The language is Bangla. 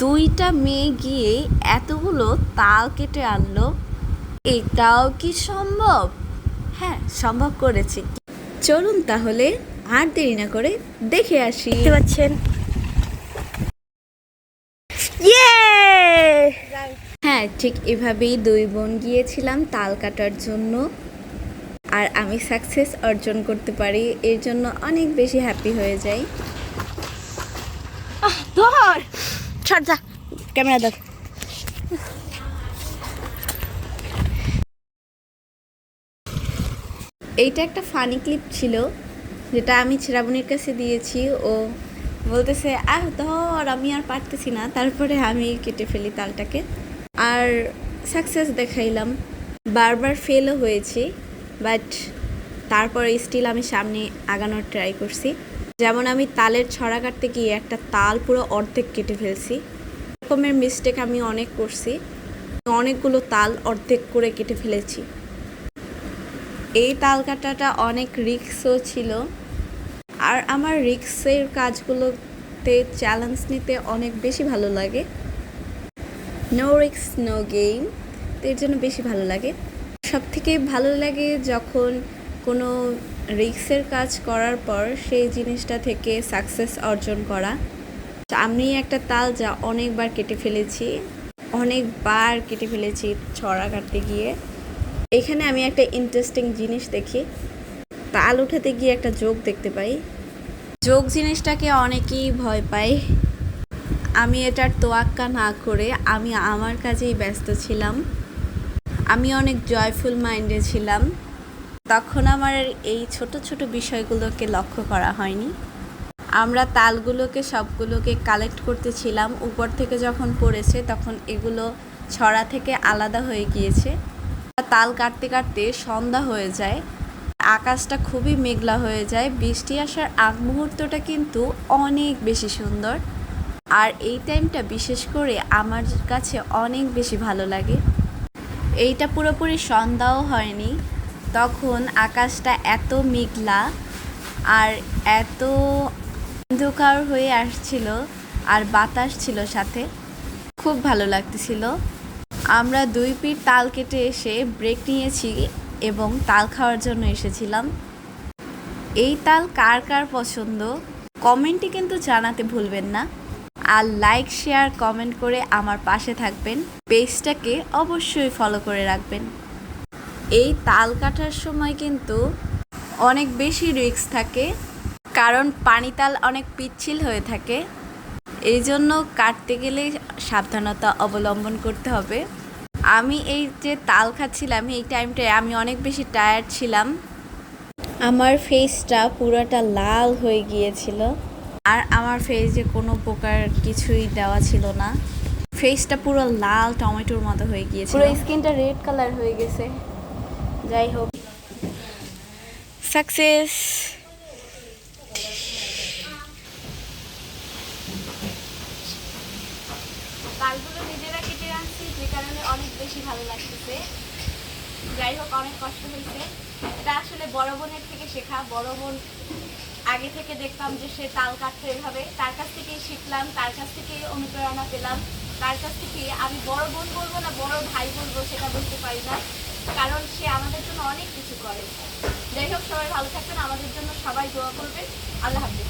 দুইটা মেয়ে গিয়ে এতগুলো তাল কেটে আনলো, এটাও কি সম্ভব? হ্যাঁ, সম্ভব করেছি। চলুন তাহলে আর দেরি না করে দেখে আসি। দেখতে পাচ্ছেন, হ্যাঁ, ঠিক এভাবেই দুই বোন গিয়েছিলাম তাল কাটার জন্য, আর আমি সাকসেস অর্জন করতে পারি, এর জন্য অনেক বেশি হ্যাপি হয়ে যাই। ধর ছাড়, যা ক্যামেরা ধর। এইটা একটা ফানি ক্লিপ ছিল, যেটা আমি শ্রাবণীর কাছে দিয়েছি। ও বলতেছে ধর, আমি আর পারতেছি না, তারপরে আমি কেটে ফেলি তালটাকে। আর সাকসেস দেখাইলাম, বারবার ফেলও হয়েছি, বাট তারপরে স্টিল আমি সামনে আগানোর ট্রাই করছি। যেমন আমি তালের ছড়া কাটতে গিয়ে একটা তাল পুরো অর্ধেক কেটে ফেলছি। এরকমের মিস্টেক আমি অনেক করছি, অনেকগুলো তাল অর্ধেক করে কেটে ফেলেছি। এই তাল কাটাটা অনেক রিস্কও ছিল, আর আমার রিস্কের কাজগুলোতে চ্যালেঞ্জ নিতে অনেক বেশি ভালো লাগে। নো রিস্ক নো গেইন, এর জন্য বেশি ভালো লাগে। সবথেকে ভালো লাগে যখন কোনো রিস্কের কাজ করার পর সেই জিনিসটা থেকে সাকসেস অর্জন করা। আমি একটা তাল যা অনেকবার কেটে ফেলেছি ছড়া কাটতে গিয়ে। এখানে আমি একটা ইন্টারেস্টিং জিনিস দেখি, তাল উঠাতে গিয়ে একটা যোগ দেখতে পাই। যোগ জিনিসটাকে অনেকেই ভয় পায়, আমি এটার তোয়াক্কা না করে আমি আমার কাজেই ব্যস্ত ছিলাম। আমি অনেক জয়ফুল মাইন্ডে ছিলাম, তখন আমার এই ছোট ছোট বিষয়গুলোকে লক্ষ্য করা হয়নি। আমরা তালগুলোকে সবগুলোকে কালেক্ট করতেছিলাম, উপর থেকে যখন পড়েছে তখন এগুলো ছড়া থেকে আলাদা হয়ে গিয়েছে। তাল কাটতে কাটতে সন্ধ্যা হয়ে যায়, আকাশটা খুবই মেঘলা হয়ে যায়। বৃষ্টি আসার আগ মুহূর্তটা কিন্তু অনেক বেশি সুন্দর, আর এই টাইমটা বিশেষ করে আমার কাছে অনেক বেশি ভালো লাগে। এইটা পুরোপুরি সন্ধ্যাও হয়নি, তখন আকাশটা এত মেঘলা আর এত অন্ধকার হয়ে আসছিল, আর বাতাস ছিল সাথে, খুব ভালো লাগতেছিল। আমরা দুই পিঠ তাল কেটে এসে ব্রেক নিয়েছি এবং তাল খাওয়ার জন্য এসেছিলাম। এই তাল কার কার পছন্দ কমেন্টে কিন্তু জানাতে ভুলবেন না, আর লাইক শেয়ার কমেন্ট করে আমার পাশে থাকবেন। পেজটাকে অবশ্যই ফলো করে রাখবেন। এই তাল কাটার সময় কিন্তু অনেক বেশি রিস্ক থাকে, কারণ পানি তাল অনেক পিচ্ছিল হয়ে থাকে, এই জন্য কাটতে গেলে সাবধানতা অবলম্বন করতে হবে। আমি এই যে তাল খাচ্ছিলাম এই টাইমটায় আমি অনেক বেশি টায়ার্ড ছিলাম, আমার ফেসটা পুরোটা লাল হয়ে গিয়েছিল, আর আমার ফেসে কোনো প্রকার কিছুই দেওয়া ছিল না। ফেসটা পুরো লাল টমেটোর মতো হয়ে গিয়েছিল, পুরো স্কিনটা রেড কালার হয়ে গেছে। যাই হোক, সাকসেস। তালগুলো নিজেরা কেটে আনছি, যে কারণে অনেক বেশি ভালো লাগতেছে। যাই হোক, অনেক কষ্ট হয়েছে। এটা আসলে বড় বোনের থেকে শেখা। বড় বোন আগে থেকে দেখতাম যে সে তাল কাটতো এভাবে, তার কাছ থেকেই শিখলাম, তার কাছ থেকেই অনুপ্রেরণা পেলাম। তার কাছ থেকে আমি বড় বোন বলবো না বড় ভাই বলবো সেটা বলতে পারি না, কারণ সে আমাদের জন্য অনেক কিছু করে। যাই হোক, সবাই ভালো থাকবেন, আমাদের জন্য সবাই দোয়া করবেন। আল্লাহ হাফেজ।